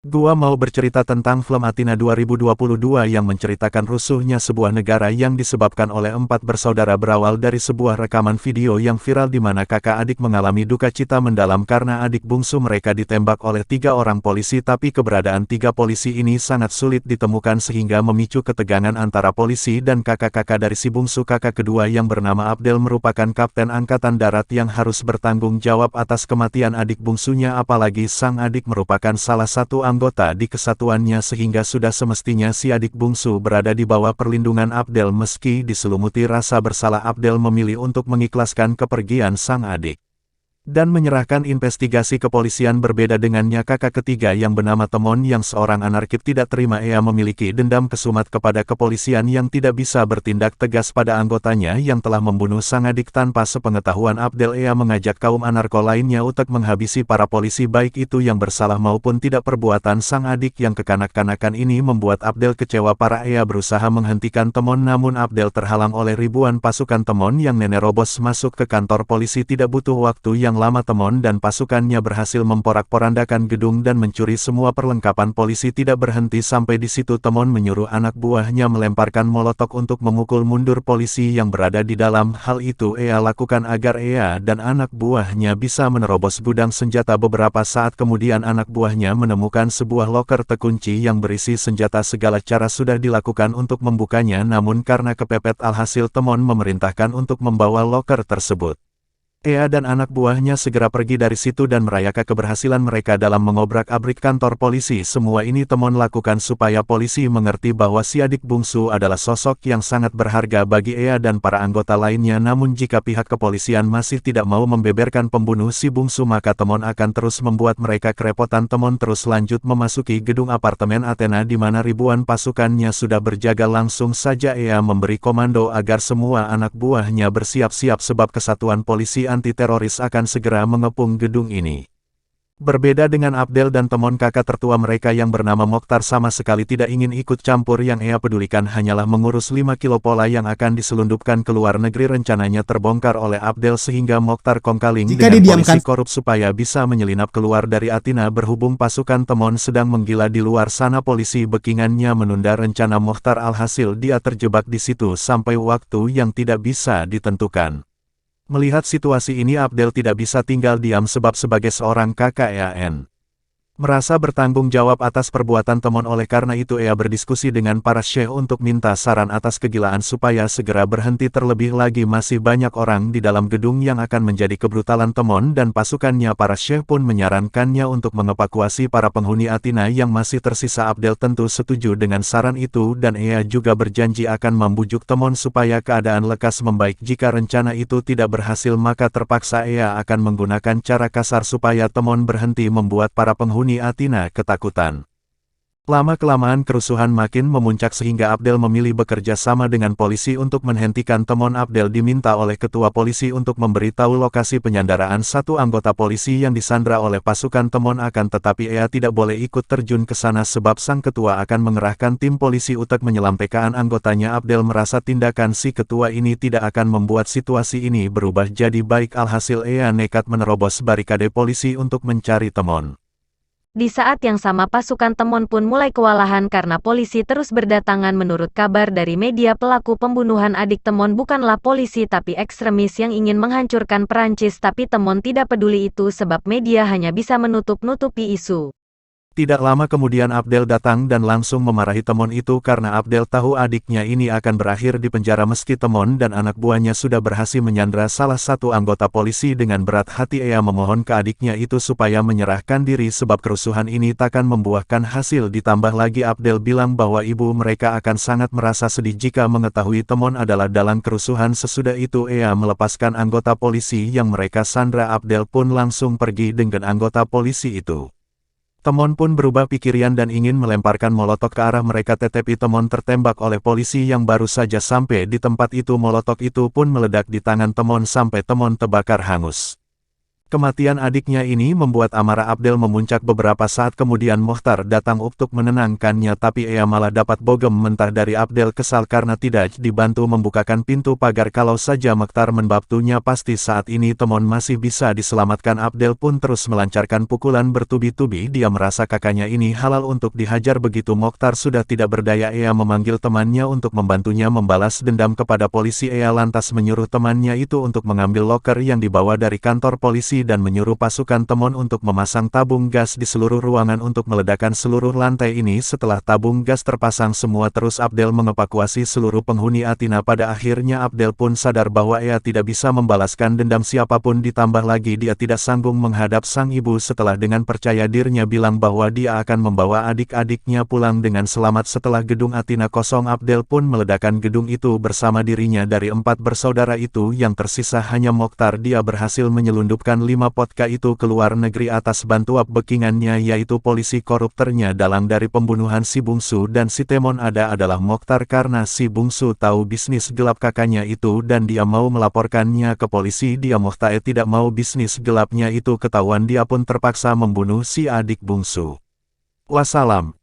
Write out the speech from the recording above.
Gua mau bercerita tentang film Athena 2022 yang menceritakan rusuhnya sebuah negara yang disebabkan oleh 4 bersaudara berawal dari sebuah rekaman video yang viral di mana kakak adik mengalami duka cita mendalam karena adik bungsu mereka ditembak oleh 3 orang polisi, tapi keberadaan 3 polisi ini sangat sulit ditemukan sehingga memicu ketegangan antara polisi dan kakak-kakak dari si bungsu. Kakak kedua yang bernama Abdel merupakan kapten angkatan darat yang harus bertanggung jawab atas kematian adik bungsunya, apalagi sang adik merupakan salah satu anggota di kesatuannya sehingga sudah semestinya si adik bungsu berada di bawah perlindungan Abdel. Meski diselumuti rasa bersalah, Abdel memilih untuk mengikhlaskan kepergian sang adik dan menyerahkan investigasi kepolisian. Berbeda dengannya kakak ketiga yang bernama Temon yang seorang anarkis tidak terima ia memiliki dendam kesumat kepada kepolisian yang tidak bisa bertindak tegas pada anggotanya yang telah membunuh sang adik tanpa sepengetahuan Abdel. Ia mengajak kaum anarko lainnya untuk menghabisi para polisi baik itu yang bersalah maupun tidak. Perbuatan sang adik yang kekanak-kanakan ini membuat Abdel kecewa parah. Ia berusaha menghentikan Temon namun Abdel terhalang oleh ribuan pasukan Temon yang nenerobos masuk ke kantor polisi. Tidak butuh waktu yang lama Temon dan pasukannya berhasil memporak-porandakan gedung dan mencuri semua perlengkapan polisi. Tidak berhenti sampai di situ, Temon menyuruh anak buahnya melemparkan molotov untuk memukul mundur polisi yang berada di dalam. Hal itu ia lakukan agar ia dan anak buahnya bisa menerobos gudang senjata. Beberapa saat kemudian anak buahnya menemukan sebuah loker terkunci yang berisi senjata. Segala cara sudah dilakukan untuk membukanya namun karena kepepet alhasil Temon memerintahkan untuk membawa loker tersebut. Ia dan anak buahnya segera pergi dari situ dan merayakan keberhasilan mereka dalam mengobrak-abrik kantor polisi. Semua ini Temon lakukan supaya polisi mengerti bahwa si adik bungsu adalah sosok yang sangat berharga bagi ia dan para anggota lainnya. Namun jika pihak kepolisian masih tidak mau membeberkan pembunuh si bungsu, maka Temon akan terus membuat mereka kerepotan. Temon terus lanjut memasuki gedung apartemen Athena di mana ribuan pasukannya sudah berjaga. Langsung saja ia memberi komando agar semua anak buahnya bersiap-siap sebab kesatuan polisi anti-teroris akan segera mengepung gedung ini. Berbeda dengan Abdel dan Temon, kakak tertua mereka yang bernama Mokhtar sama sekali tidak ingin ikut campur. Yang ia pedulikan hanyalah mengurus 5 kilo pola yang akan diselundupkan ke luar negeri. Rencananya terbongkar oleh Abdel sehingga Mokhtar kongkaling dengan polisi korup supaya bisa menyelinap keluar dari Athena. Berhubung pasukan Temon sedang menggila di luar sana, polisi backingannya menunda rencana Mokhtar. Alhasil dia terjebak di situ sampai waktu yang tidak bisa ditentukan. Melihat situasi ini, Abdel tidak bisa tinggal diam sebab sebagai seorang kakak ia merasa bertanggung jawab atas perbuatan Temon. Oleh karena itu ia berdiskusi dengan para syekh untuk minta saran atas kegilaan supaya segera berhenti. Terlebih lagi masih banyak orang di dalam gedung yang akan menjadi kebrutalan Temon dan pasukannya. Para syekh pun menyarankannya untuk mengevakuasi para penghuni Athena yang masih tersisa. Abdel tentu setuju dengan saran itu dan ia juga berjanji akan membujuk Temon supaya keadaan lekas membaik. Jika rencana itu tidak berhasil maka terpaksa ia akan menggunakan cara kasar supaya Temon berhenti membuat para penghuni Athena ketakutan. Lama-kelamaan kerusuhan makin memuncak sehingga Abdel memilih bekerja sama dengan polisi untuk menghentikan Temon. Abdel diminta oleh ketua polisi untuk memberitahu lokasi penyandaraan satu anggota polisi yang disandra oleh pasukan Temon, akan tetapi ia tidak boleh ikut terjun ke sana sebab sang ketua akan mengerahkan tim polisi untuk menyelamatkan anggotanya. Abdel merasa tindakan si ketua ini tidak akan membuat situasi ini berubah jadi baik. Alhasil ia nekat menerobos barikade polisi untuk mencari Temon. Di saat yang sama pasukan Temon pun mulai kewalahan karena polisi terus berdatangan. Menurut kabar dari media, pelaku pembunuhan adik Temon bukanlah polisi tapi ekstremis yang ingin menghancurkan Perancis, tapi Temon tidak peduli itu sebab media hanya bisa menutup-nutupi isu. Tidak lama kemudian Abdel datang dan langsung memarahi Temon itu karena Abdel tahu adiknya ini akan berakhir di penjara. Meski Temon dan anak buahnya sudah berhasil menyandra salah satu anggota polisi, dengan berat hati ia memohon ke adiknya itu supaya menyerahkan diri sebab kerusuhan ini takkan membuahkan hasil. Ditambah lagi Abdel bilang bahwa ibu mereka akan sangat merasa sedih jika mengetahui Temon adalah dalam kerusuhan. Sesudah itu ia melepaskan anggota polisi yang mereka sandra. Abdel pun langsung pergi dengan anggota polisi itu. Temon pun berubah pikiran dan ingin melemparkan molotov ke arah mereka, tetapi Temon tertembak oleh polisi yang baru saja sampai di tempat itu. Molotov itu pun meledak di tangan Temon sampai Temon terbakar hangus. Kematian adiknya ini membuat amarah Abdel memuncak. Beberapa saat kemudian Mokhtar datang untuk menenangkannya, tapi ia malah dapat bogem mentah dari Abdel. Kesal karena tidak dibantu membukakan pintu pagar. Kalau saja Mokhtar membantunya, pasti saat ini Temon masih bisa diselamatkan. Abdel pun terus melancarkan pukulan bertubi-tubi. Dia merasa kakaknya ini halal untuk dihajar. Begitu Mokhtar sudah tidak berdaya, ia memanggil temannya untuk membantunya membalas dendam kepada polisi. Ia lantas menyuruh temannya itu untuk mengambil loker yang dibawa dari kantor polisi dan menyuruh pasukan Temon untuk memasang tabung gas di seluruh ruangan untuk meledakkan seluruh lantai ini. Setelah tabung gas terpasang semua, terus Abdel mengevakuasi seluruh penghuni Athena. Pada akhirnya Abdel pun sadar bahwa ia tidak bisa membalaskan dendam siapapun, ditambah lagi dia tidak sanggup menghadap sang ibu. Setelah dengan percaya dirinya bilang bahwa dia akan membawa adik-adiknya pulang dengan selamat. Setelah gedung Athena kosong, Abdel pun meledakkan gedung itu bersama dirinya. Dari 4 bersaudara itu yang tersisa hanya Mokhtar. Dia berhasil menyelundupkan 5 vodka itu ke luar negeri atas bantuan backingannya, yaitu polisi koruptornya dalang dari pembunuhan si bungsu dan si Temon adalah Mokhtar. Karena si bungsu tahu bisnis gelap kakaknya itu dan dia mau melaporkannya ke polisi, Mokhtar tidak mau bisnis gelapnya itu ketahuan. Dia pun terpaksa membunuh si adik bungsu. Wassalam.